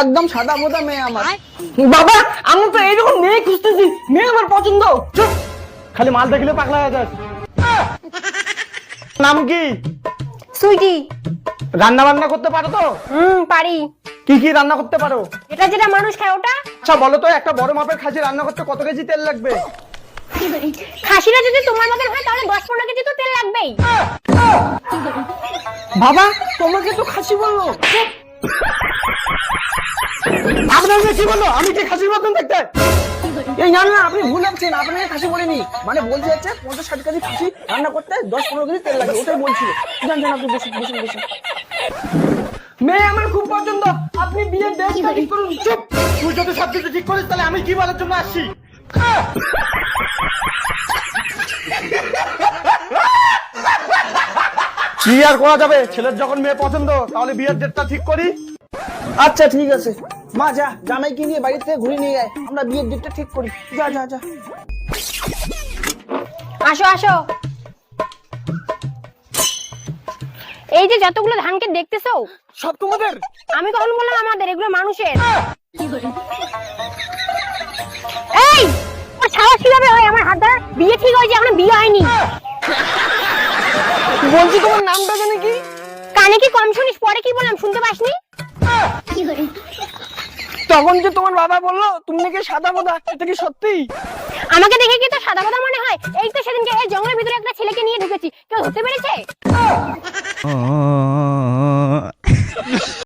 একদম সাদা মোদা মেয়ে আমার। বাবা আমি তো এইরকম মেয়ে খুঁজতেছি, মেয়ে আমার পছন্দ। চুপ, খালি মাল দেখলে পাগলা হয়ে যাস। নাম কি? সুইটি। রান্না বান্না করতে পারো তো? পারি। কি কি রান্না করতে পারো? এটা যেটা মানুষ খায় ওটা। আচ্ছা বলো তো, একটা বড় মাপের খাসি রান্না করতে কত কেজি তেল লাগবে? খাসিটা যদি তোমার মতন হয় তাহলে 10-15 কেজি তো তেল লাগবেই। বাবা তোমাকে তো খাসি বললো। আপনাকে কি বললো? আমি কি খাসির মতন দেখতে? এই না না, আপনি ভুল ভাবছেন, আপনাকে খাসি বলিনি, মানে বলছে হচ্ছে 50-60 কেজি খাসি রান্না করতে 10-15 কেজি তেল লাগে, ওটাই বলছিল। জান জান, আপনি বসুন বসুন বসুন। মেয়ে আমার খুব পছন্দ, আপনি বিয়ের ডেটটা ঠিক করুন। চুপ, তুই যদি সবকিছু ঠিক করিস তাহলে আমি কি বলার জন্য আসছি? কি আর করা যাবে, ছেলের যখন মেয়ে পছন্দ তাহলে বিয়ের ডেটটা ঠিক করি। আচ্ছা ঠিক আছে, মা যা জামাইকে নিয়ে বাড়ি থেকে ঘুরে নিয়ে আয়, আমরা বিয়ের ডেটটা ঠিক করি। যা যা যা। আসো আসো। এই যে যতগুলো ধানকে দেখতেছো সব তোমাদের? আমি কখন বললাম আমাদের? এগুলো মানুষের। এই ওর সাহস কিভাবে হয় আমার হাত ধরার? বিয়ে ঠিক হয়েছে, এখনো বিয়ে হয়নি। বলছি তোমার নামটা জানি কি? কানে কি কম শুনিস? পরে কি বললাম শুনতে পাসনি? তখন যে তোমার বাবা বললো তুমি নাকি সাদা মোদা, এটা কি সত্যি? আমাকে দেখে কি তো সাদা কথা মনে হয়? এই তো সেদিনকে এই জঙ্গলের ভিতরে একটা ছেলেকে নিয়ে ঢুকেছি, কেউ ধরতে পেরেছে?